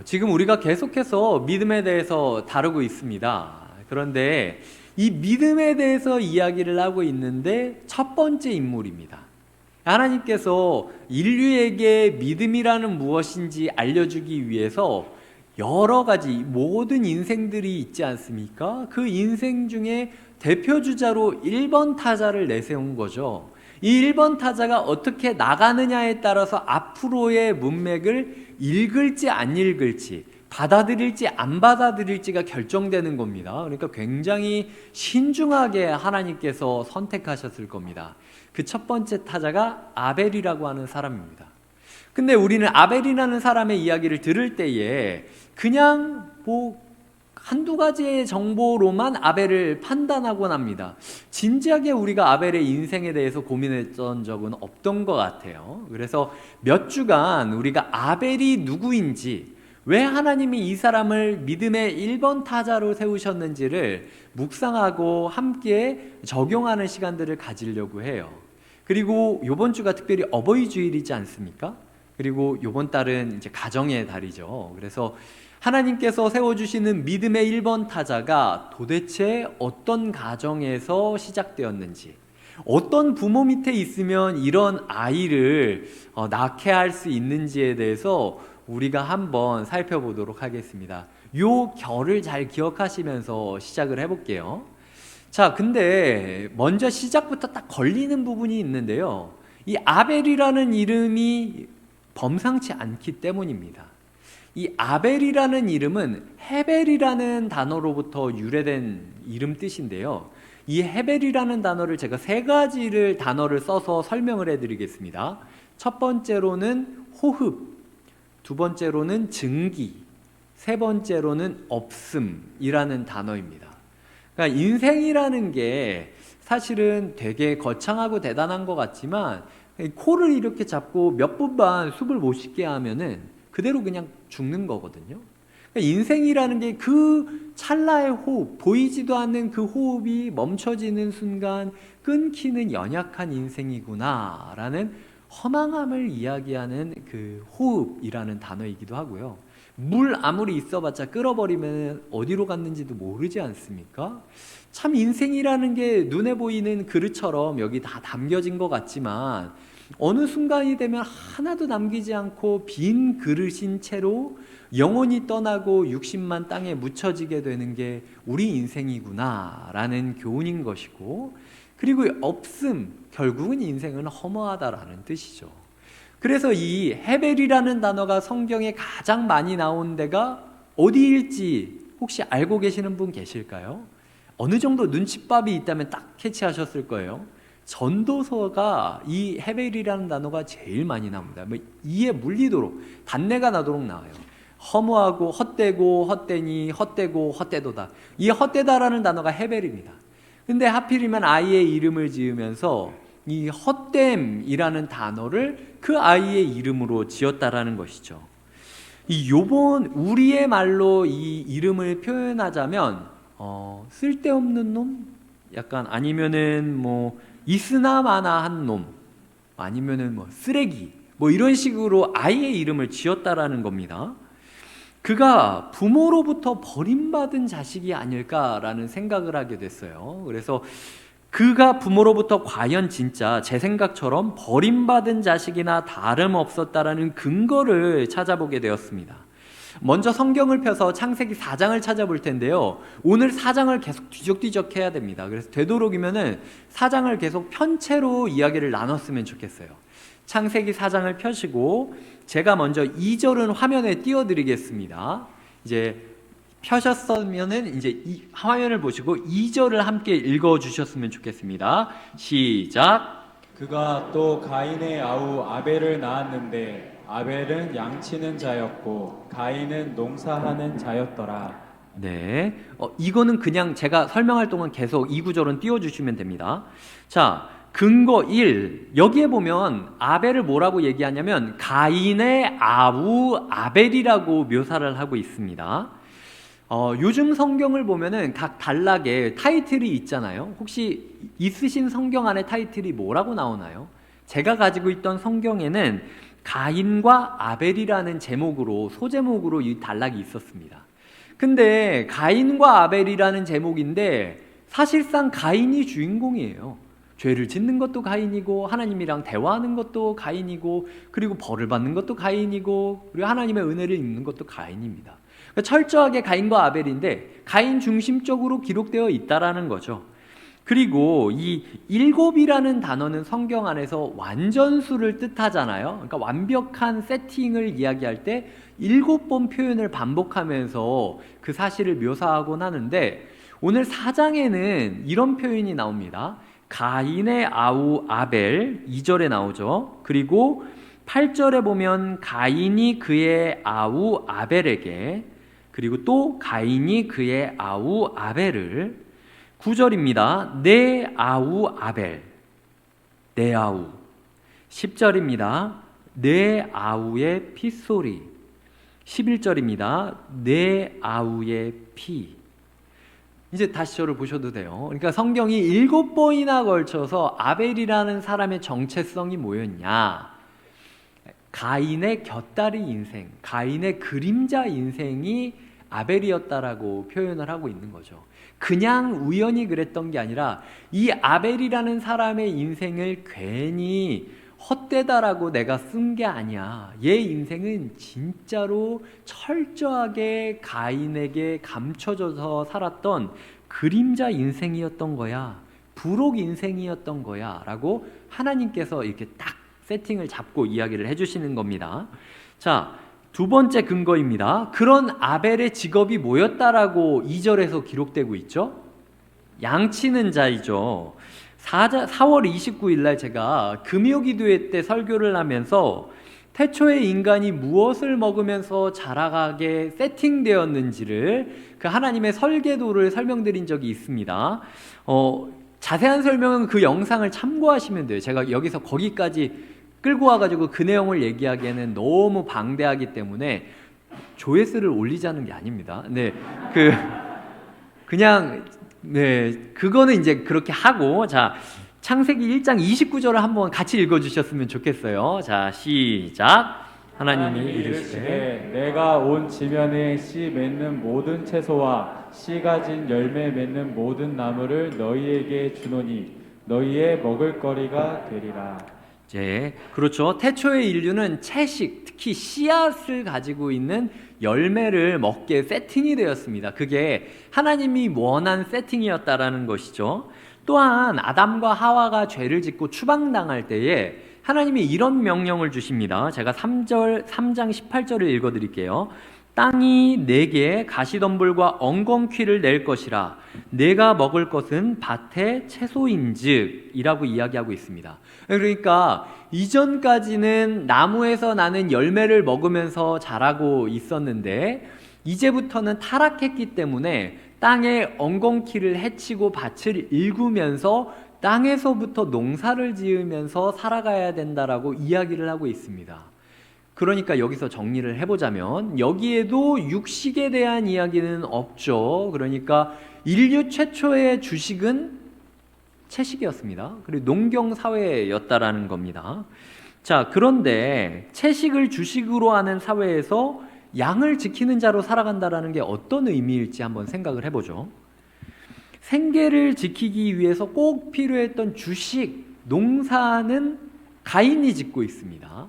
지금 우리가 계속해서 믿음에 대해서 다루고 있습니다. 그런데 이 믿음에 대해서 이야기를 하고 있는데 첫 번째 인물입니다. 하나님께서 인류에게 믿음이라는 무엇인지 알려주기 위해서 여러 가지 모든 인생들이 있지 않습니까? 그 인생 중에 대표주자로 1번 타자를 내세운 거죠. 이 1번 타자가 어떻게 나가느냐에 따라서 앞으로의 문맥을 읽을지 안 읽을지, 받아들일지 안 받아들일지가 결정되는 겁니다. 그러니까 굉장히 신중하게 하나님께서 선택하셨을 겁니다. 그 첫 번째 타자가 아벨이라고 하는 사람입니다. 근데 우리는 아벨이라는 사람의 이야기를 들을 때에 그냥 한두 가지의 정보로만 아벨을 판단하곤 합니다. 진지하게 우리가 아벨의 인생에 대해서 고민했던 적은 없던 것 같아요. 그래서 몇 주간 우리가 아벨이 누구인지, 왜 하나님이 이 사람을 믿음의 1번 타자로 세우셨는지를 묵상하고 함께 적용하는 시간들을 가지려고 해요. 그리고 이번 주가 특별히 어버이 주일이지 않습니까? 그리고 이번 달은 이제 가정의 달이죠. 그래서 하나님께서 세워주시는 믿음의 1번 타자가 도대체 어떤 가정에서 시작되었는지, 어떤 부모 밑에 있으면 이런 아이를 낳게 할 수 있는지에 대해서 우리가 한번 살펴보도록 하겠습니다. 요 결을 잘 기억하시면서 시작을 해볼게요. 자, 근데 먼저 시작부터 딱 걸리는 부분이 있는데요. 이 아벨이라는 이름이 범상치 않기 때문입니다. 이 아벨이라는 이름은 헤벨이라는 단어로부터 유래된 이름 뜻인데요. 이 헤벨이라는 단어를 제가 세 가지를 단어를 써서 설명을 해드리겠습니다. 첫 번째로는 호흡, 두 번째로는 증기, 세 번째로는 없음이라는 단어입니다. 그러니까 인생이라는 게 사실은 되게 거창하고 대단한 것 같지만 코를 이렇게 잡고 몇 분만 숨을 못 쉬게 하면은 그대로 그냥 죽는 거거든요. 그러니까 인생이라는 게 그 찰나의 호흡, 보이지도 않는 그 호흡이 멈춰지는 순간 끊기는 연약한 인생이구나라는 허망함을 이야기하는 그 호흡이라는 단어이기도 하고요. 물 아무리 있어봤자 끓어버리면 어디로 갔는지도 모르지 않습니까? 참 인생이라는 게 눈에 보이는 그릇처럼 여기 다 담겨진 것 같지만 어느 순간이 되면 하나도 남기지 않고 빈 그릇인 채로 영혼이 떠나고 육신만 땅에 묻혀지게 되는 게 우리 인생이구나 라는 교훈인 것이고, 그리고 없음, 결국은 인생은 허무하다라는 뜻이죠. 그래서 이 헤벨이라는 단어가 성경에 가장 많이 나온 데가 어디일지 혹시 알고 계시는 분 계실까요? 어느 정도 눈칫밥이 있다면 딱 캐치하셨을 거예요. 전도서가 이 헤벨이라는 단어가 제일 많이 나옵니다. 이에 물리도록, 단내가 나도록 나와요. 허무하고 헛되고 헛되니 헛되고 헛되도다. 이 헛되다라는 단어가 헤벨입니다. 근데 하필이면 아이의 이름을 지으면서 이 헛됨이라는 단어를 그 아이의 이름으로 지었다라는 것이죠. 요번 우리의 말로 이 이름을 표현하자면 쓸데없는 놈? 약간 아니면은 있으나 마나한 놈, 아니면은 쓰레기, 이런 식으로 아이의 이름을 지었다라는 겁니다. 그가 부모로부터 버림받은 자식이 아닐까라는 생각을 하게 됐어요. 그래서 그가 부모로부터 과연 진짜 제 생각처럼 버림받은 자식이나 다름없었다라는 근거를 찾아보게 되었습니다. 먼저 성경을 펴서 창세기 4장을 찾아볼 텐데요. 오늘 4장을 계속 뒤적뒤적 해야 됩니다. 그래서 되도록이면은 4장을 계속 편채로 이야기를 나눴으면 좋겠어요. 창세기 4장을 펴시고 제가 먼저 2절은 화면에 띄워드리겠습니다. 이제 펴셨으면은 이제 이 화면을 보시고 2절을 함께 읽어주셨으면 좋겠습니다. 시작. 그가 또 가인의 아우 아벨을 낳았는데 아벨은 양치는 자였고 가인은 농사하는 자였더라. 네, 이거는 그냥 제가 설명할 동안 계속 이 구절은 띄워주시면 됩니다. 자, 근거 1. 여기에 보면 아벨을 뭐라고 얘기하냐면 가인의 아우 아벨이라고 묘사를 하고 있습니다. 요즘 성경을 보면은 각 단락에 타이틀이 있잖아요. 혹시 있으신 성경 안에 타이틀이 뭐라고 나오나요? 제가 가지고 있던 성경에는 가인과 아벨이라는 제목으로 소제목으로 이 단락이 있었습니다. 근데 가인과 아벨이라는 제목인데 사실상 가인이 주인공이에요. 죄를 짓는 것도 가인이고 하나님이랑 대화하는 것도 가인이고 그리고 벌을 받는 것도 가인이고 그리고 하나님의 은혜를 입는 것도 가인입니다. 그러니까 철저하게 가인과 아벨인데 가인 중심적으로 기록되어 있다라는 거죠. 그리고 이 일곱이라는 단어는 성경 안에서 완전수를 뜻하잖아요. 그러니까 완벽한 세팅을 이야기할 때 7번 표현을 반복하면서 그 사실을 묘사하곤 하는데 오늘 4장에는 이런 표현이 나옵니다. 가인의 아우 아벨 2절에 나오죠. 그리고 8절에 보면 가인이 그의 아우 아벨에게, 그리고 또 가인이 그의 아우 아벨을, 9절입니다. 내 아우 아벨, 내 아우. 10절입니다. 내 아우의 핏소리. 11절입니다. 내 아우의 피. 이제 다시 저를 보셔도 돼요. 그러니까 성경이 7번이나 걸쳐서 아벨이라는 사람의 정체성이 뭐였냐? 가인의 곁다리 인생, 가인의 그림자 인생이 아벨이었다라고 표현을 하고 있는 거죠. 그냥 우연히 그랬던 게 아니라 이 아벨이라는 사람의 인생을 괜히 헛되다라고 내가 쓴 게 아니야. 얘 인생은 진짜로 철저하게 가인에게 감춰져서 살았던 그림자 인생이었던 거야. 부록 인생이었던 거야. 라고 하나님께서 이렇게 딱 세팅을 잡고 이야기를 해주시는 겁니다. 자, 두 번째 근거입니다. 그런 아벨의 직업이 뭐였다라고 2절에서 기록되고 있죠? 양치는 자이죠. 4월 29일 날 제가 금요기도회 때 설교를 하면서 태초에 인간이 무엇을 먹으면서 자라가게 세팅되었는지를 그 하나님의 설계도를 설명드린 적이 있습니다. 자세한 설명은 그 영상을 참고하시면 돼요. 제가 여기서 거기까지 끌고 와가지고 그 내용을 얘기하기에는 너무 방대하기 때문에 조회수를 올리자는 게 아닙니다. 네, 그냥 그거는 이제 그렇게 하고, 자, 창세기 1장 29절을 한번 같이 읽어주셨으면 좋겠어요. 자, 시작. 하나님이 이르시되 내가 온 지면에 씨 맺는 모든 채소와 씨 가진 열매 맺는 모든 나무를 너희에게 주노니 너희의 먹을거리가 되리라. 네, 그렇죠. 태초의 인류는 채식, 특히 씨앗을 가지고 있는 열매를 먹게 세팅이 되었습니다. 그게 하나님이 원한 세팅이었다라는 것이죠. 또한 아담과 하와가 죄를 짓고 추방당할 때에 하나님이 이런 명령을 주십니다. 제가 3장 18절을 읽어드릴게요. 땅이 내게 가시덤불과 엉겅퀴를 낼 것이라. 내가 먹을 것은 밭의 채소인즉 이라고 이야기하고 있습니다. 그러니까 이전까지는 나무에서 나는 열매를 먹으면서 자라고 있었는데 이제부터는 타락했기 때문에 땅에 엉겅퀴를 해치고 밭을 일구면서 땅에서부터 농사를 지으면서 살아가야 된다라고 이야기를 하고 있습니다. 그러니까 여기서 정리를 해보자면 여기에도 육식에 대한 이야기는 없죠. 그러니까 인류 최초의 주식은 채식이었습니다. 그리고 농경 사회였다라는 겁니다. 자, 그런데 채식을 주식으로 하는 사회에서 양을 지키는 자로 살아간다라는 게 어떤 의미일지 한번 생각을 해보죠. 생계를 지키기 위해서 꼭 필요했던 주식, 농사는 가인이 짓고 있습니다.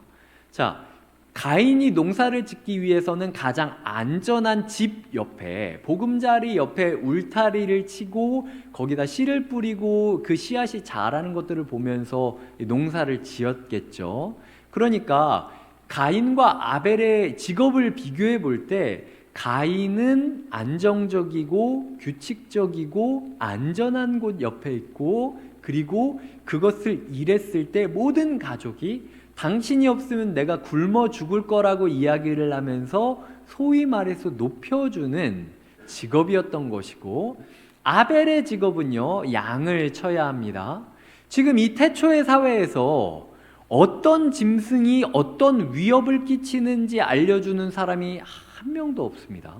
자, 가인이 농사를 짓기 위해서는 가장 안전한 집 옆에, 보금자리 옆에 울타리를 치고 거기다 씨를 뿌리고 그 씨앗이 자라는 것들을 보면서 농사를 지었겠죠. 그러니까 가인과 아벨의 직업을 비교해 볼 때 가인은 안정적이고 규칙적이고 안전한 곳 옆에 있고, 그리고 그것을 일했을 때 모든 가족이 당신이 없으면 내가 굶어 죽을 거라고 이야기를 하면서 소위 말해서 높여주는 직업이었던 것이고, 아벨의 직업은요, 양을 쳐야 합니다. 지금 이 태초의 사회에서 어떤 짐승이 어떤 위협을 끼치는지 알려주는 사람이 한 명도 없습니다.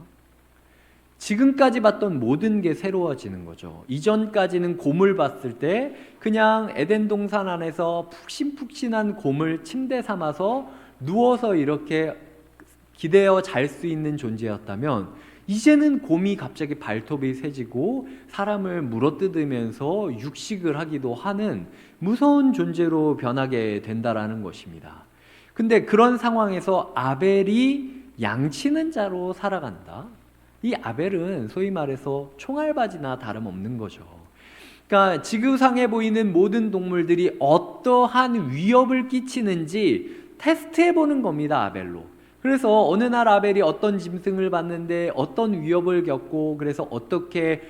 지금까지 봤던 모든 게 새로워지는 거죠. 이전까지는 곰을 봤을 때 그냥 에덴 동산 안에서 푹신푹신한 곰을 침대 삼아서 누워서 이렇게 기대어 잘 수 있는 존재였다면 이제는 곰이 갑자기 발톱이 세지고 사람을 물어뜯으면서 육식을 하기도 하는 무서운 존재로 변하게 된다라는 것입니다. 근데 그런 상황에서 아벨이 양치는 자로 살아간다. 이 아벨은 소위 말해서 총알바지나 다름없는 거죠. 그러니까 지구상에 보이는 모든 동물들이 어떠한 위협을 끼치는지 테스트해보는 겁니다, 아벨로. 그래서 어느 날 아벨이 어떤 짐승을 봤는데 어떤 위협을 겪고 그래서 어떻게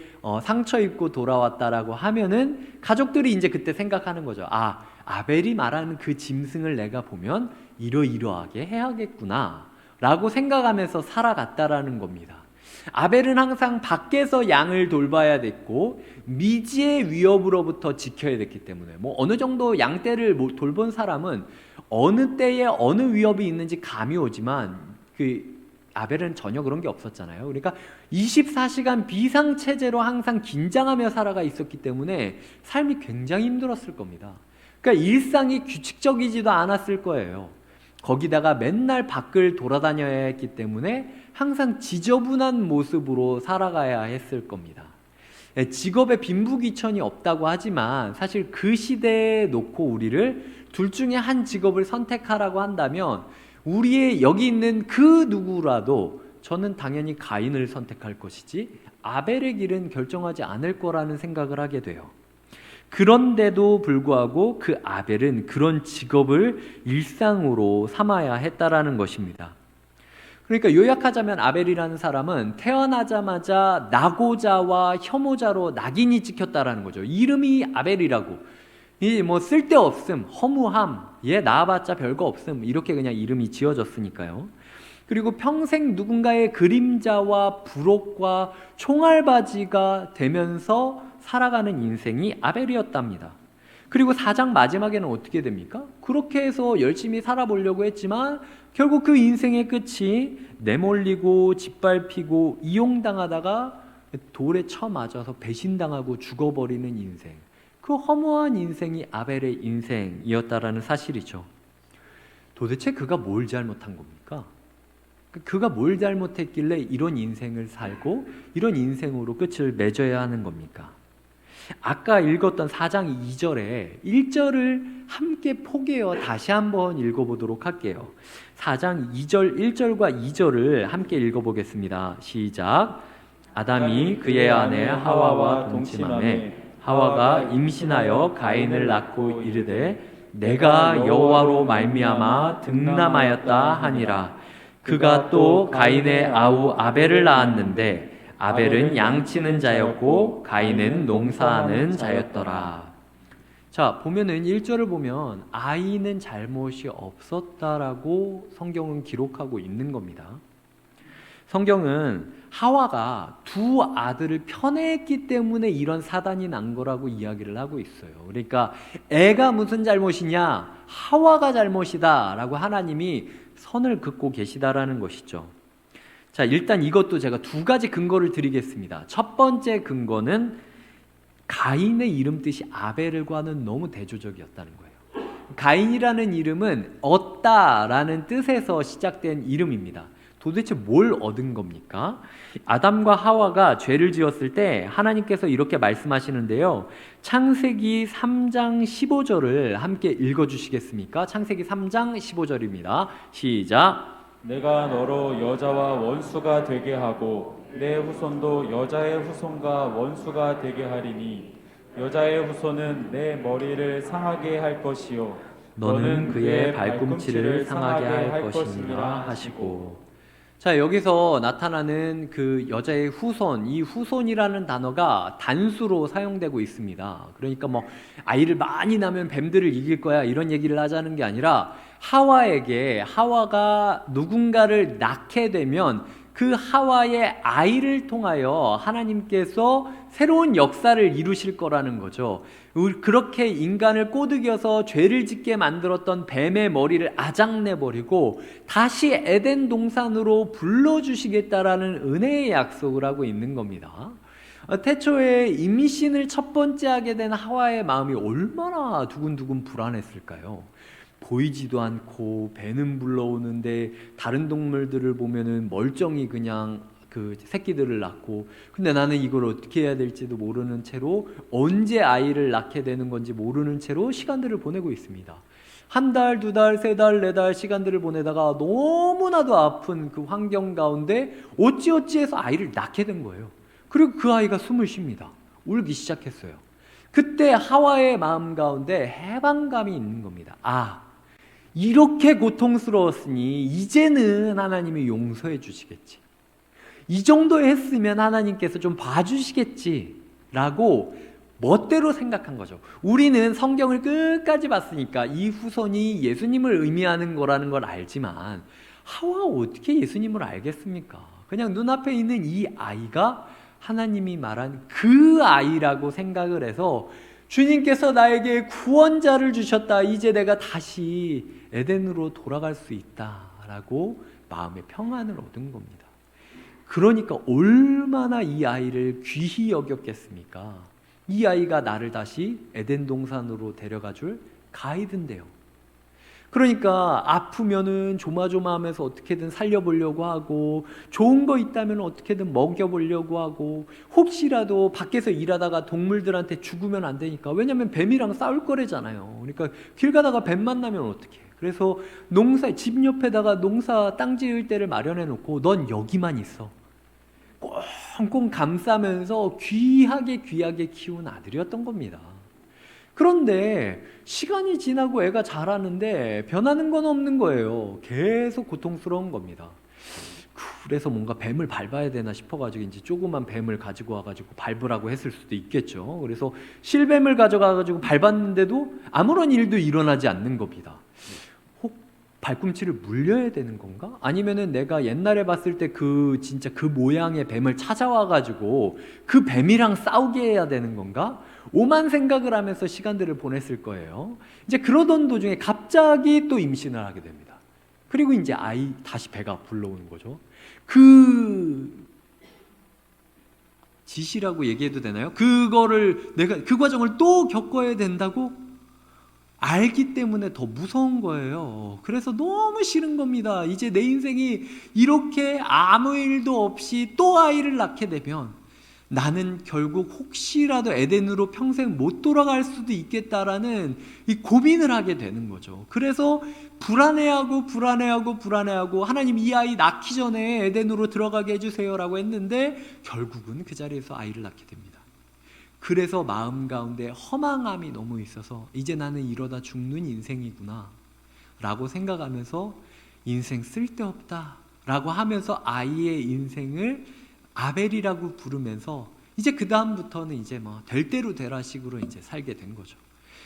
상처 입고 돌아왔다라고 하면은 가족들이 이제 그때 생각하는 거죠. 아, 아벨이 말하는 그 짐승을 내가 보면 이러이러하게 해야겠구나 라고 생각하면서 살아갔다라는 겁니다. 아벨은 항상 밖에서 양을 돌봐야 됐고 미지의 위협으로부터 지켜야 됐기 때문에 뭐 어느 정도 양떼를 돌본 사람은 어느 때에 어느 위협이 있는지 감이 오지만 그 아벨은 전혀 그런 게 없었잖아요. 그러니까 24시간 비상체제로 항상 긴장하며 살아가 있었기 때문에 삶이 굉장히 힘들었을 겁니다. 그러니까 일상이 규칙적이지도 않았을 거예요. 거기다가 맨날 밖을 돌아다녀야 했기 때문에 항상 지저분한 모습으로 살아가야 했을 겁니다. 직업에 빈부귀천이 없다고 하지만 사실 그 시대에 놓고 우리를 둘 중에 한 직업을 선택하라고 한다면 우리의 여기 있는 그 누구라도 저는 당연히 가인을 선택할 것이지 아벨의 길은 결정하지 않을 거라는 생각을 하게 돼요. 그런데도 불구하고 그 아벨은 그런 직업을 일상으로 삼아야 했다라는 것입니다. 그러니까 요약하자면 아벨이라는 사람은 태어나자마자 낙오자와 혐오자로 낙인이 찍혔다라는 거죠. 이름이 아벨이라고. 이 뭐 쓸데없음, 허무함, 얘 낳아봤자 별거 없음 이렇게 그냥 이름이 지어졌으니까요. 그리고 평생 누군가의 그림자와 부록과 총알바지가 되면서 살아가는 인생이 아벨이었답니다. 그리고 4장 마지막에는 어떻게 됩니까? 그렇게 해서 열심히 살아보려고 했지만 결국 그 인생의 끝이 내몰리고 짓밟히고 이용당하다가 돌에 쳐맞아서 배신당하고 죽어버리는 인생. 그 허무한 인생이 아벨의 인생이었다라는 사실이죠. 도대체 그가 뭘 잘못한 겁니까? 그가 뭘 잘못했길래 이런 인생을 살고 이런 인생으로 끝을 맺어야 하는 겁니까? 아까 읽었던 4장 2절에 1절을 함께 포개어 다시 한번 읽어보도록 할게요. 4장 2절, 1절과 2절을 함께 읽어보겠습니다. 시작. 아담이 그의 아내 하와와 동침하매 하와가 임신하여 가인을 낳고 이르되 내가 여호와로 말미암아 등남하였다 하니라. 그가 또 가인의 아우 아벨을 낳았는데 아벨은 양치는 자였고 가인은 농사하는 자였더라. 자, 보면은 1절을 보면 아이는 잘못이 없었다라고 성경은 기록하고 있는 겁니다. 성경은 하와가 두 아들을 편애했기 때문에 이런 사단이 난 거라고 이야기를 하고 있어요. 그러니까 애가 무슨 잘못이냐? 하와가 잘못이다 라고 하나님이 선을 긋고 계시다라는 것이죠. 자, 일단 이것도 제가 두 가지 근거를 드리겠습니다. 첫 번째 근거는 가인의 이름 뜻이 아벨과는 너무 대조적이었다는 거예요. 가인이라는 이름은 얻다라는 뜻에서 시작된 이름입니다. 도대체 뭘 얻은 겁니까? 아담과 하와가 죄를 지었을 때 하나님께서 이렇게 말씀하시는데요. 창세기 3장 15절을 함께 읽어주시겠습니까? 창세기 3장 15절입니다. 시작. 내가 너로 여자와 원수가 되게 하고 내 후손도 여자의 후손과 원수가 되게 하리니 여자의 후손은 내 머리를 상하게 할 것이요 너는 그의 발꿈치를 상하게 할 것이니라 하시고. 자, 여기서 나타나는 그 여자의 후손, 이 후손이라는 단어가 단수로 사용되고 있습니다. 그러니까 뭐 아이를 많이 낳으면 뱀들을 이길 거야 이런 얘기를 하자는 게 아니라 하와에게 하와가 누군가를 낳게 되면 그 하와의 아이를 통하여 하나님께서 새로운 역사를 이루실 거라는 거죠. 그렇게 인간을 꼬드겨서 죄를 짓게 만들었던 뱀의 머리를 아작내버리고 다시 에덴 동산으로 불러주시겠다라는 은혜의 약속을 하고 있는 겁니다. 태초에 임신을 첫 번째 하게 된 하와의 마음이 얼마나 두근두근 불안했을까요? 보이지도 않고 배는 불러오는데 다른 동물들을 보면은 멀쩡히 그냥 그 새끼들을 낳고, 근데 나는 이걸 어떻게 해야 될지도 모르는 채로 언제 아이를 낳게 되는 건지 모르는 채로 시간들을 보내고 있습니다. 한 달, 두 달, 세 달, 네 달 시간들을 보내다가 너무나도 아픈 그 환경 가운데 어찌어찌해서 아이를 낳게 된 거예요. 그리고 그 아이가 숨을 쉽니다. 울기 시작했어요. 그때 하와의 마음 가운데 해방감이 있는 겁니다. 아, 이렇게 고통스러웠으니 이제는 하나님이 용서해 주시겠지. 이 정도 했으면 하나님께서 좀 봐주시겠지라고 멋대로 생각한 거죠. 우리는 성경을 끝까지 봤으니까 이 후손이 예수님을 의미하는 거라는 걸 알지만 하와가 어떻게 예수님을 알겠습니까? 그냥 눈앞에 있는 이 아이가 하나님이 말한 그 아이라고 생각을 해서 주님께서 나에게 구원자를 주셨다. 이제 내가 다시 에덴으로 돌아갈 수 있다라고 마음의 평안을 얻은 겁니다. 그러니까 얼마나 이 아이를 귀히 여겼겠습니까? 이 아이가 나를 다시 에덴 동산으로 데려가 줄 가이드인데요. 그러니까 아프면은 조마조마하면서 어떻게든 살려보려고 하고, 좋은 거 있다면 어떻게든 먹여보려고 하고, 혹시라도 밖에서 일하다가 동물들한테 죽으면 안 되니까, 왜냐면 뱀이랑 싸울 거래잖아요. 그러니까 길 가다가 뱀 만나면 어떡해. 그래서 집 옆에다가 농사 땅 지을 때를 마련해 놓고 넌 여기만 있어. 꽁꽁 감싸면서 귀하게 키운 아들이었던 겁니다. 그런데 시간이 지나고 애가 자라는데 변하는 건 없는 거예요. 계속 고통스러운 겁니다. 그래서 뭔가 뱀을 밟아야 되나 싶어가지고 이제 조그만 뱀을 가지고 와가지고 밟으라고 했을 수도 있겠죠. 그래서 실뱀을 가져가가지고 밟았는데도 아무런 일도 일어나지 않는 겁니다. 발꿈치를 물려야 되는 건가? 아니면은 내가 옛날에 봤을 때 진짜 그 모양의 뱀을 찾아와가지고 그 뱀이랑 싸우게 해야 되는 건가? 오만 생각을 하면서 시간들을 보냈을 거예요. 이제 그러던 도중에 갑자기 또 임신을 하게 됩니다. 그리고 이제 아이 다시 배가 불러오는 거죠. 그 지시라고 얘기해도 되나요? 그거를 내가 그 과정을 또 겪어야 된다고 알기 때문에 더 무서운 거예요. 그래서 너무 싫은 겁니다. 이제 내 인생이 이렇게 아무 일도 없이 또 아이를 낳게 되면 나는 결국 혹시라도 에덴으로 평생 못 돌아갈 수도 있겠다라는 이 고민을 하게 되는 거죠. 그래서 불안해하고 하나님 이 아이 낳기 전에 에덴으로 들어가게 해주세요라고 했는데 결국은 그 자리에서 아이를 낳게 됩니다. 그래서 마음 가운데 허망함이 너무 있어서 이제 나는 이러다 죽는 인생이구나 라고 생각하면서 인생 쓸데없다 라고 하면서 아이의 인생을 아벨이라고 부르면서 이제 그 다음부터는 이제 뭐 될 대로 되라 식으로 이제 살게 된 거죠.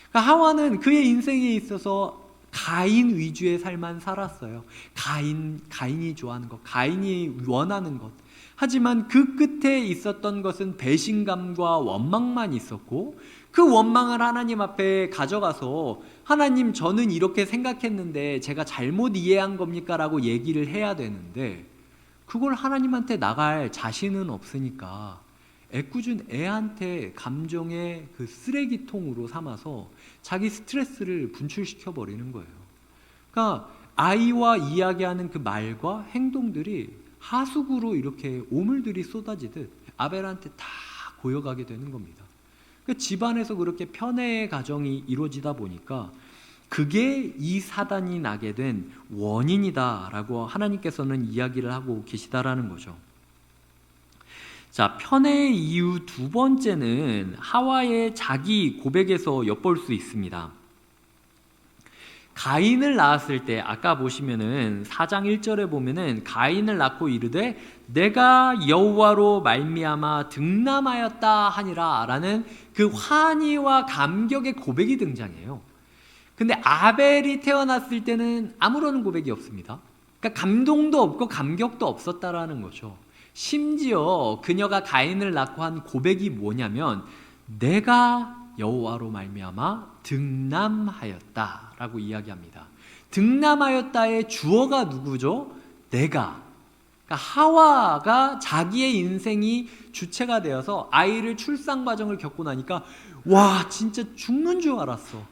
그러니까 하와는 그의 인생에 있어서 가인 위주의 삶만 살았어요. 가인이 좋아하는 것, 가인이 원하는 것. 하지만 그 끝에 있었던 것은 배신감과 원망만 있었고, 그 원망을 하나님 앞에 가져가서 하나님 저는 이렇게 생각했는데 제가 잘못 이해한 겁니까? 라고 얘기를 해야 되는데 그걸 하나님한테 나갈 자신은 없으니까 애꿎은 애한테 감정의 그 쓰레기통으로 삼아서 자기 스트레스를 분출시켜 버리는 거예요. 그러니까 아이와 이야기하는 그 말과 행동들이 하수구로 이렇게 오물들이 쏟아지듯 아벨한테 다 고여가게 되는 겁니다. 그러니까 집안에서 그렇게 편애의 가정이 이루어지다 보니까 그게 이 사단이 나게 된 원인이다라고 하나님께서는 이야기를 하고 계시다라는 거죠. 자, 편애의 이유 두 번째는 하와의 자기 고백에서 엿볼 수 있습니다. 가인을 낳았을 때 아까 보시면은 4장 1절에 보면은 가인을 낳고 이르되 내가 여호와로 말미암아 득남하였다 하니라 라는 그 환희와 감격의 고백이 등장해요. 근데 아벨이 태어났을 때는 아무런 고백이 없습니다. 그러니까 감동도 없고 감격도 없었다라는 거죠. 심지어 그녀가 가인을 낳고 한 고백이 뭐냐면 내가 여호와로 말미암아 득남하였다라고 이야기합니다. 득남하였다의 주어가 누구죠? 내가. 그러니까 하와가 자기의 인생이 주체가 되어서 아이를 출산 과정을 겪고 나니까 와 진짜 죽는 줄 알았어.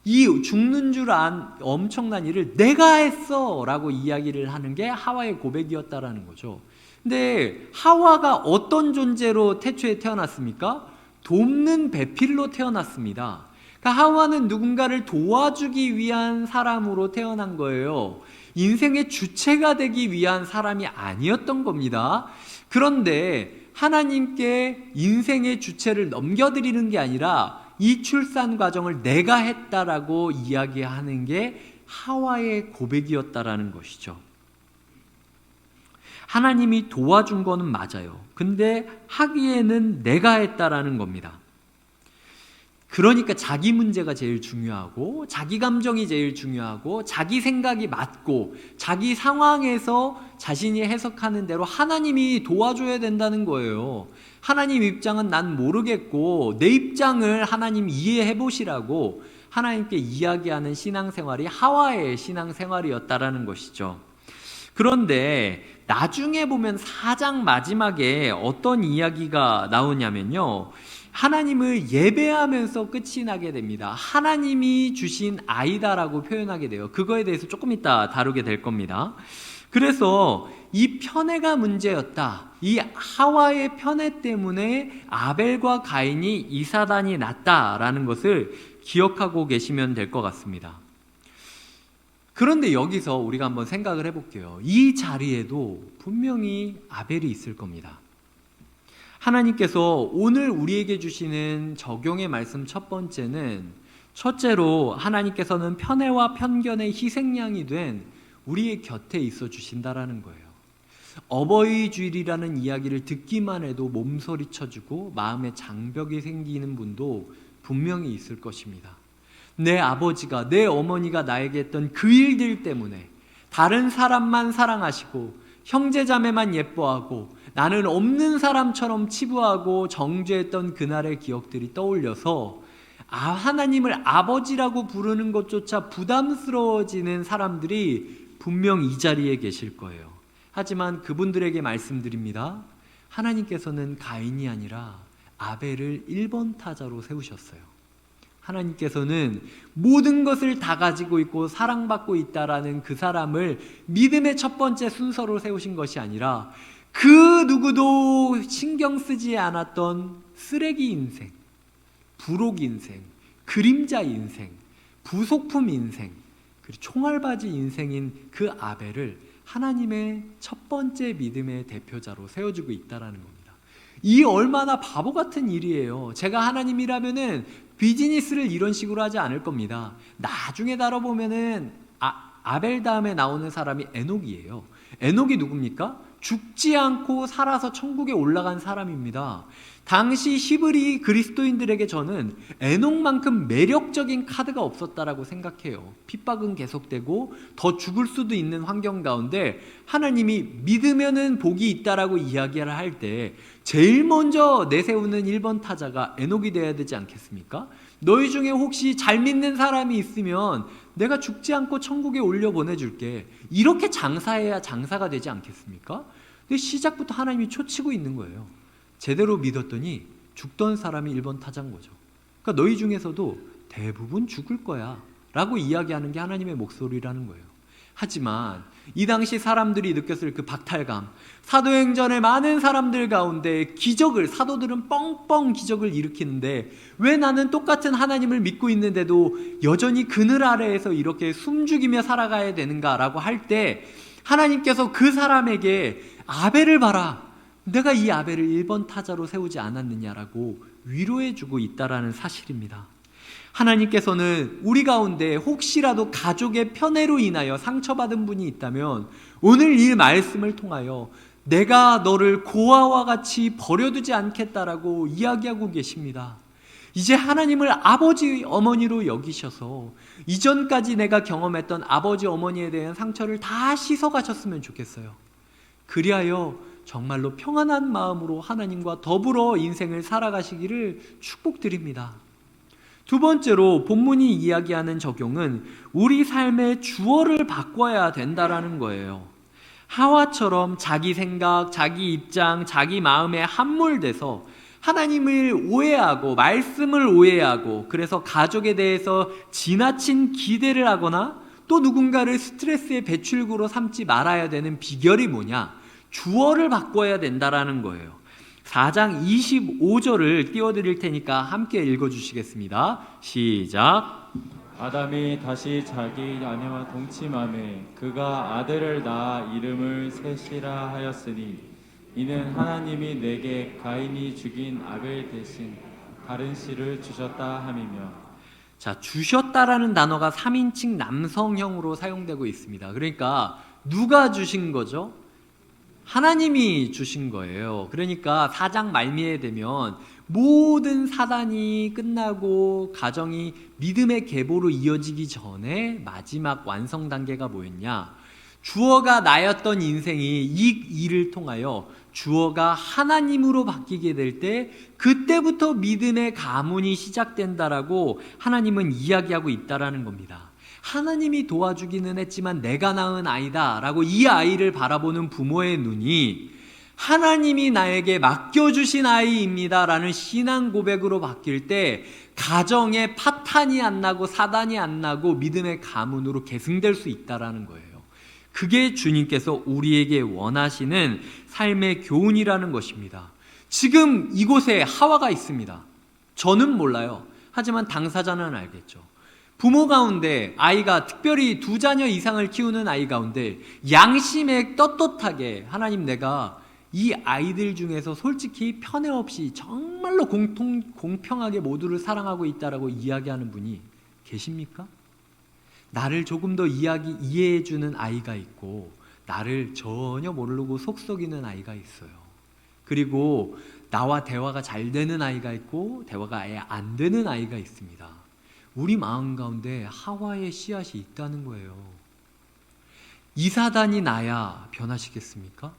이 죽는 줄 안 엄청난 일을 내가 했어 라고 이야기를 하는 게 하와의 고백이었다라는 거죠. 근데 하와가 어떤 존재로 태초에 태어났습니까? 돕는 배필로 태어났습니다. 그러니까 하와는 누군가를 도와주기 위한 사람으로 태어난 거예요. 인생의 주체가 되기 위한 사람이 아니었던 겁니다. 그런데 하나님께 인생의 주체를 넘겨드리는 게 아니라 이 출산 과정을 내가 했다라고 이야기하는 게 하와의 고백이었다라는 것이죠. 하나님이 도와준 거는 맞아요. 근데 하기에는 내가 했다라는 겁니다. 그러니까 자기 문제가 제일 중요하고, 자기 감정이 제일 중요하고, 자기 생각이 맞고, 자기 상황에서 자신이 해석하는 대로 하나님이 도와줘야 된다는 거예요. 하나님 입장은 난 모르겠고 내 입장을 하나님 이해해 보시라고 하나님께 이야기하는 신앙생활이 하와의 신앙생활이었다라는 것이죠. 그런데 나중에 보면 4장 마지막에 어떤 이야기가 나오냐면요, 하나님을 예배하면서 끝이 나게 됩니다. 하나님이 주신 아이다라고 표현하게 돼요. 그거에 대해서 조금 이따 다루게 될 겁니다. 그래서 이 편애가 문제였다. 이 하와의 편애 때문에 아벨과 가인이 이사단이 났다라는 것을 기억하고 계시면 될 것 같습니다. 그런데 여기서 우리가 한번 생각을 해볼게요. 이 자리에도 분명히 아벨이 있을 겁니다. 하나님께서 오늘 우리에게 주시는 적용의 말씀 첫 번째는, 첫째로 하나님께서는 편애와 편견의 희생양이 된 우리의 곁에 있어 주신다라는 거예요. 어버이 주일이라는 이야기를 듣기만 해도 몸서리 쳐주고 마음에 장벽이 생기는 분도 분명히 있을 것입니다. 내 아버지가, 내 어머니가 나에게 했던 그 일들 때문에 다른 사람만 사랑하시고 형제자매만 예뻐하고 나는 없는 사람처럼 치부하고 정죄했던 그날의 기억들이 떠올려서 하나님을 아버지라고 부르는 것조차 부담스러워지는 사람들이 분명 이 자리에 계실 거예요. 하지만 그분들에게 말씀드립니다. 하나님께서는 가인이 아니라 아벨을 1번 타자로 세우셨어요. 하나님께서는 모든 것을 다 가지고 있고 사랑받고 있다라는 그 사람을 믿음의 첫 번째 순서로 세우신 것이 아니라 그 누구도 신경 쓰지 않았던 쓰레기 인생, 부록 인생, 그림자 인생, 부속품 인생, 그리고 총알바지 인생인 그 아벨을 하나님의 첫 번째 믿음의 대표자로 세워주고 있다는 겁니다. 이 얼마나 바보 같은 일이에요. 제가 하나님이라면은 비즈니스를 이런 식으로 하지 않을 겁니다. 나중에 다뤄보면은 아벨 다음에 나오는 사람이 에녹이에요. 에녹이 누굽니까? 죽지 않고 살아서 천국에 올라간 사람입니다. 당시 히브리 그리스도인들에게 저는 에녹만큼 매력적인 카드가 없었다라고 생각해요. 핍박은 계속되고 더 죽을 수도 있는 환경 가운데 하나님이 믿으면은 복이 있다라고 이야기를 할 때 제일 먼저 내세우는 1번 타자가 에녹이 돼야 되지 않겠습니까? 너희 중에 혹시 잘 믿는 사람이 있으면 내가 죽지 않고 천국에 올려 보내줄게. 이렇게 장사해야 장사가 되지 않겠습니까? 근데 시작부터 하나님이 초치고 있는 거예요. 제대로 믿었더니 죽던 사람이 1번 타자인 거죠. 그러니까 너희 중에서도 대부분 죽을 거야 라고 이야기하는 게 하나님의 목소리라는 거예요. 하지만 이 당시 사람들이 느꼈을 그 박탈감, 사도행전의 많은 사람들 가운데 기적을, 사도들은 뻥뻥 기적을 일으키는데 왜 나는 똑같은 하나님을 믿고 있는데도 여전히 그늘 아래에서 이렇게 숨죽이며 살아가야 되는가라고 할 때 하나님께서 그 사람에게 아벨을 봐라, 내가 이 아벨을 1번 타자로 세우지 않았느냐라고 위로해주고 있다라는 사실입니다. 하나님께서는 우리 가운데 혹시라도 가족의 편애로 인하여 상처받은 분이 있다면 오늘 이 말씀을 통하여 내가 너를 고아와 같이 버려두지 않겠다라고 이야기하고 계십니다. 이제 하나님을 아버지 어머니로 여기셔서 이전까지 내가 경험했던 아버지 어머니에 대한 상처를 다 씻어가셨으면 좋겠어요. 그리하여 정말로 평안한 마음으로 하나님과 더불어 인생을 살아가시기를 축복드립니다. 두 번째로 본문이 이야기하는 적용은 우리 삶의 주어를 바꿔야 된다라는 거예요. 하와처럼 자기 생각, 자기 입장, 자기 마음에 함몰돼서 하나님을 오해하고 말씀을 오해하고 그래서 가족에 대해서 지나친 기대를 하거나 또 누군가를 스트레스의 배출구로 삼지 말아야 되는 비결이 뭐냐? 주어를 바꿔야 된다라는 거예요. 4장 25절을 띄워드릴 테니까 함께 읽어주시겠습니다. 시작. 아담이 다시 자기 아내와 동침하매 그가 아들을 낳아 이름을 셋이라 하였으니 이는 하나님이 내게 가인이 죽인 아벨 대신 다른 씨를 주셨다 함이며. 자, 주셨다라는 단어가 3인칭 남성형으로 사용되고 있습니다. 그러니까 누가 주신 거죠? 하나님이 주신 거예요. 그러니까 4장 말미에 되면 모든 사단이 끝나고 가정이 믿음의 계보로 이어지기 전에 마지막 완성 단계가 뭐였냐? 주어가 나였던 인생이 이 일을 통하여 주어가 하나님으로 바뀌게 될 때 그때부터 믿음의 가문이 시작된다라고 하나님은 이야기하고 있다라는 겁니다. 하나님이 도와주기는 했지만 내가 낳은 아이다 라고 이 아이를 바라보는 부모의 눈이 하나님이 나에게 맡겨주신 아이입니다 라는 신앙 고백으로 바뀔 때 가정에 파탄이 안 나고 사단이 안 나고 믿음의 가문으로 계승될 수 있다라는 거예요. 그게 주님께서 우리에게 원하시는 삶의 교훈이라는 것입니다. 지금 이곳에 하와가 있습니다. 저는 몰라요. 하지만 당사자는 알겠죠. 부모 가운데 아이가 특별히 2자녀 이상을 키우는 아이 가운데 양심에 떳떳하게 하나님 내가 이 아이들 중에서 솔직히 편애 없이 정말로 공평하게 모두를 사랑하고 있다라고 이야기하는 분이 계십니까? 나를 조금 더 이해해주는 아이가 있고 나를 전혀 모르고 속썩이는 아이가 있어요. 그리고 나와 대화가 잘 되는 아이가 있고 대화가 아예 안 되는 아이가 있습니다. 우리 마음 가운데 하와의 씨앗이 있다는 거예요. 이사단이 나야 변하시겠습니까?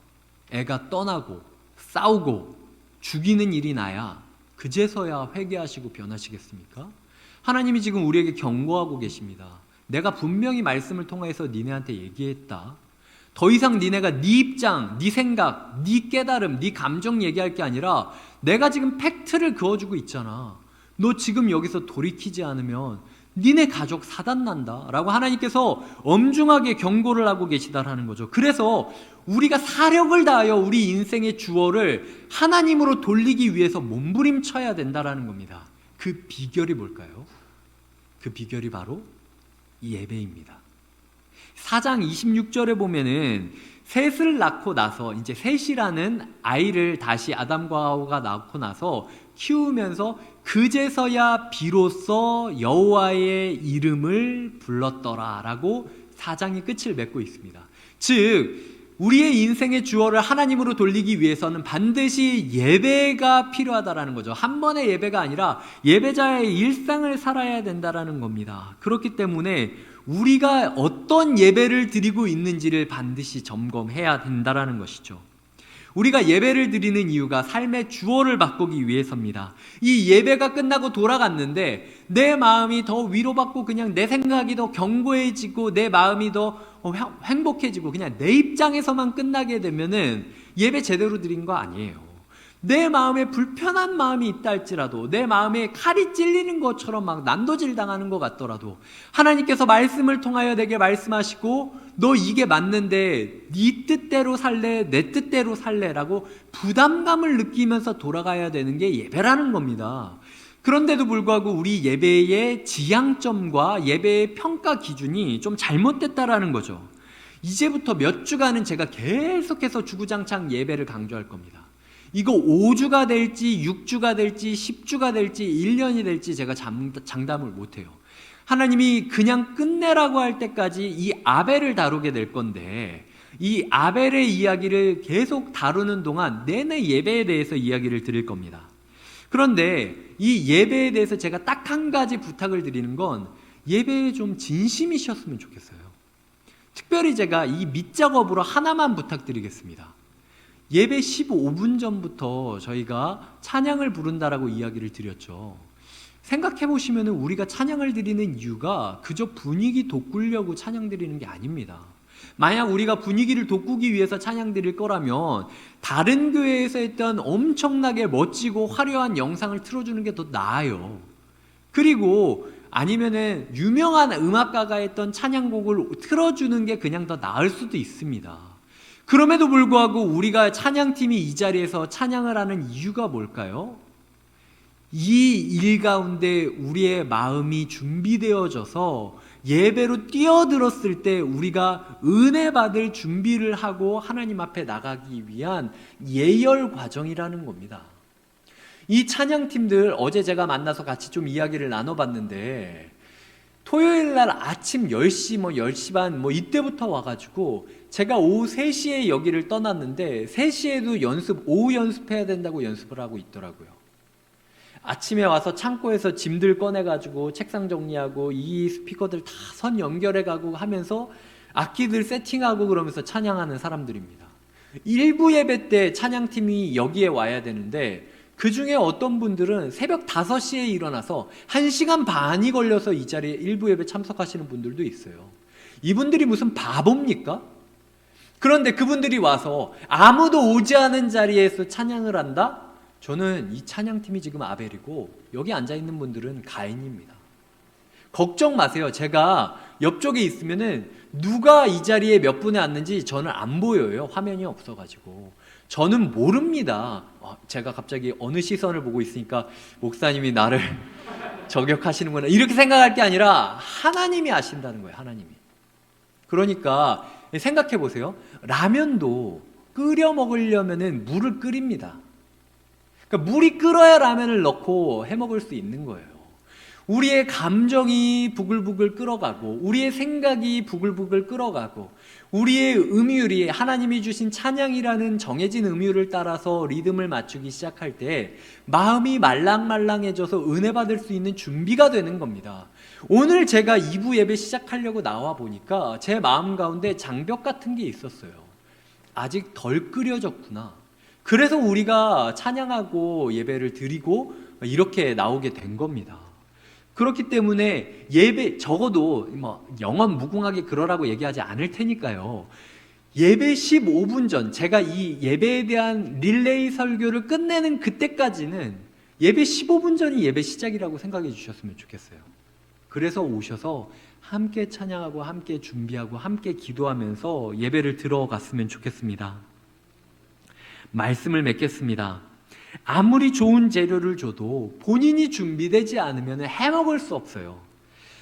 애가 떠나고 싸우고 죽이는 일이 나야 그제서야 회개하시고 변하시겠습니까? 하나님이 지금 우리에게 경고하고 계십니다. 내가 분명히 말씀을 통해서 니네한테 얘기했다. 더 이상 니네가 네 입장, 네 생각, 네 깨달음, 네 감정 얘기할 게 아니라 내가 지금 팩트를 그어주고 있잖아. 너 지금 여기서 돌이키지 않으면 니네 가족 사단난다 라고 하나님께서 엄중하게 경고를 하고 계시다라는 거죠. 그래서 우리가 사력을 다하여 우리 인생의 주어를 하나님으로 돌리기 위해서 몸부림쳐야 된다라는 겁니다. 그 비결이 뭘까요? 그 비결이 바로 이 예배입니다. 4장 26절에 보면은 셋을 낳고 나서 이제 셋이라는 아이를 다시 아담과 하와가 낳고 나서 키우면서 그제서야 비로소 여호와의 이름을 불렀더라라고 4장이 끝을 맺고 있습니다. 즉 우리의 인생의 주어를 하나님으로 돌리기 위해서는 반드시 예배가 필요하다라는 거죠. 한 번의 예배가 아니라 예배자의 일상을 살아야 된다라는 겁니다. 그렇기 때문에 우리가 어떤 예배를 드리고 있는지를 반드시 점검해야 된다라는 것이죠. 우리가 예배를 드리는 이유가 삶의 주어를 바꾸기 위해서입니다. 이 예배가 끝나고 돌아갔는데 내 마음이 더 위로받고 그냥 내 생각이 더 견고해지고 내 마음이 더 행복해지고 그냥 내 입장에서만 끝나게 되면은 예배 제대로 드린 거 아니에요. 내 마음에 불편한 마음이 있다 할지라도 내 마음에 칼이 찔리는 것처럼 막 난도질 당하는 것 같더라도 하나님께서 말씀을 통하여 내게 말씀하시고 너 이게 맞는데 네 뜻대로 살래 내 뜻대로 살래라고 부담감을 느끼면서 돌아가야 되는 게 예배라는 겁니다. 그런데도 불구하고 우리 예배의 지향점과 예배의 평가 기준이 좀 잘못됐다라는 거죠. 이제부터 몇 주간은 제가 계속해서 주구장창 예배를 강조할 겁니다. 이거 5주가 될지 6주가 될지 10주가 될지 1년이 될지 제가 장담을 못해요. 하나님이 그냥 끝내라고 할 때까지 이 아벨을 다루게 될 건데 이 아벨의 이야기를 계속 다루는 동안 내내 예배에 대해서 이야기를 드릴 겁니다. 그런데 이 예배에 대해서 제가 딱 한 가지 부탁을 드리는 건 예배에 좀 진심이셨으면 좋겠어요. 특별히 제가 이 밑작업으로 하나만 부탁드리겠습니다. 예배 15분 전부터 저희가 찬양을 부른다라고 이야기를 드렸죠. 생각해 보시면 우리가 찬양을 드리는 이유가 그저 분위기 돋구려고 찬양 드리는 게 아닙니다. 만약 우리가 분위기를 돋구기 위해서 찬양 드릴 거라면 다른 교회에서 했던 엄청나게 멋지고 화려한 영상을 틀어주는 게 더 나아요. 그리고 아니면은 유명한 음악가가 했던 찬양곡을 틀어주는 게 그냥 더 나을 수도 있습니다. 그럼에도 불구하고 우리가 찬양팀이 이 자리에서 찬양을 하는 이유가 뭘까요? 이 일 가운데 우리의 마음이 준비되어져서 예배로 뛰어들었을 때 우리가 은혜 받을 준비를 하고 하나님 앞에 나가기 위한 예열 과정이라는 겁니다. 이 찬양팀들 어제 제가 만나서 같이 좀 이야기를 나눠봤는데 토요일 날 아침 10시, 10시 반 이때부터 와가지고 제가 오후 3시에 여기를 떠났는데 3시에도 오후 연습해야 된다고 연습을 하고 있더라고요. 아침에 와서 창고에서 짐들 꺼내가지고 책상 정리하고 이 스피커들 다 선 연결해가고 하면서 악기들 세팅하고 그러면서 찬양하는 사람들입니다. 일부 예배 때 찬양팀이 여기에 와야 되는데 그 중에 어떤 분들은 새벽 5시에 일어나서 1시간 반이 걸려서 이 자리에 일부 예배 참석하시는 분들도 있어요. 이분들이 무슨 바보입니까? 그런데 그분들이 와서 아무도 오지 않은 자리에서 찬양을 한다? 저는 이 찬양팀이 지금 아벨이고 여기 앉아있는 분들은 가인입니다. 걱정 마세요. 제가 옆쪽에 있으면은 누가 이 자리에 몇 분에 앉는지 저는 안 보여요. 화면이 없어가지고. 저는 모릅니다. 제가 갑자기 어느 시선을 보고 있으니까 목사님이 나를 저격하시는구나 이렇게 생각할 게 아니라 하나님이 아신다는 거예요. 하나님이. 그러니까 생각해 보세요. 라면도 끓여 먹으려면은 물을 끓입니다. 그러니까 물이 끓어야 라면을 넣고 해 먹을 수 있는 거예요. 우리의 감정이 부글부글 끓어가고 우리의 생각이 부글부글 끓어가고 우리의 음율이 하나님이 주신 찬양이라는 정해진 음율을 따라서 리듬을 맞추기 시작할 때 마음이 말랑말랑해져서 은혜 받을 수 있는 준비가 되는 겁니다. 오늘 제가 2부 예배 시작하려고 나와 보니까 제 마음 가운데 장벽 같은 게 있었어요. 아직 덜 끓여졌구나. 그래서 우리가 찬양하고 예배를 드리고 이렇게 나오게 된 겁니다. 그렇기 때문에 예배 적어도 영원 무궁하게 그러라고 얘기하지 않을 테니까요. 예배 15분 전 제가 이 예배에 대한 릴레이 설교를 끝내는 그때까지는 예배 15분 전이 예배 시작이라고 생각해 주셨으면 좋겠어요. 그래서 오셔서 함께 찬양하고 함께 준비하고 함께 기도하면서 예배를 들어갔으면 좋겠습니다. 말씀을 맺겠습니다. 아무리 좋은 재료를 줘도 본인이 준비되지 않으면 해먹을 수 없어요.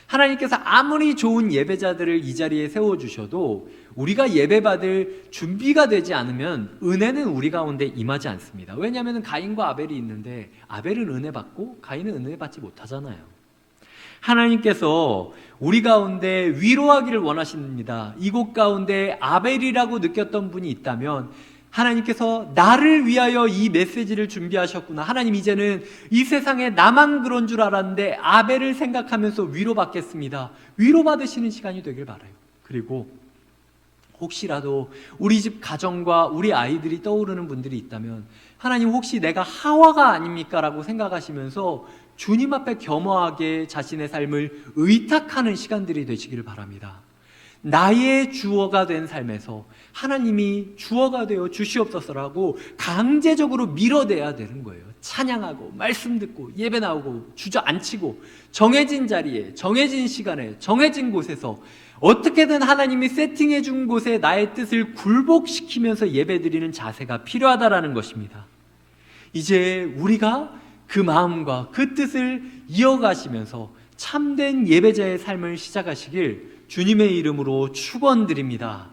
하나님께서 아무리 좋은 예배자들을 이 자리에 세워주셔도 우리가 예배받을 준비가 되지 않으면 은혜는 우리 가운데 임하지 않습니다. 왜냐하면 가인과 아벨이 있는데 아벨은 은혜 받고 가인은 은혜 받지 못하잖아요. 하나님께서 우리 가운데 위로하기를 원하십니다. 이곳 가운데 아벨이라고 느꼈던 분이 있다면 하나님께서 나를 위하여 이 메시지를 준비하셨구나. 하나님 이제는 이 세상에 나만 그런 줄 알았는데 아벨을 생각하면서 위로받겠습니다. 위로받으시는 시간이 되길 바라요. 그리고 혹시라도 우리 집 가정과 우리 아이들이 떠오르는 분들이 있다면 하나님 혹시 내가 하와가 아닙니까? 라고 생각하시면서 주님 앞에 겸허하게 자신의 삶을 의탁하는 시간들이 되시기를 바랍니다. 나의 주어가 된 삶에서 하나님이 주어가 되어 주시옵소서라고 강제적으로 밀어내야 되는 거예요. 찬양하고 말씀 듣고 예배 나오고 주저앉히고 정해진 자리에 정해진 시간에 정해진 곳에서 어떻게든 하나님이 세팅해 준 곳에 나의 뜻을 굴복시키면서 예배드리는 자세가 필요하다라는 것입니다. 이제 우리가 그 마음과 그 뜻을 이어가시면서 참된 예배자의 삶을 시작하시길 주님의 이름으로 축원드립니다.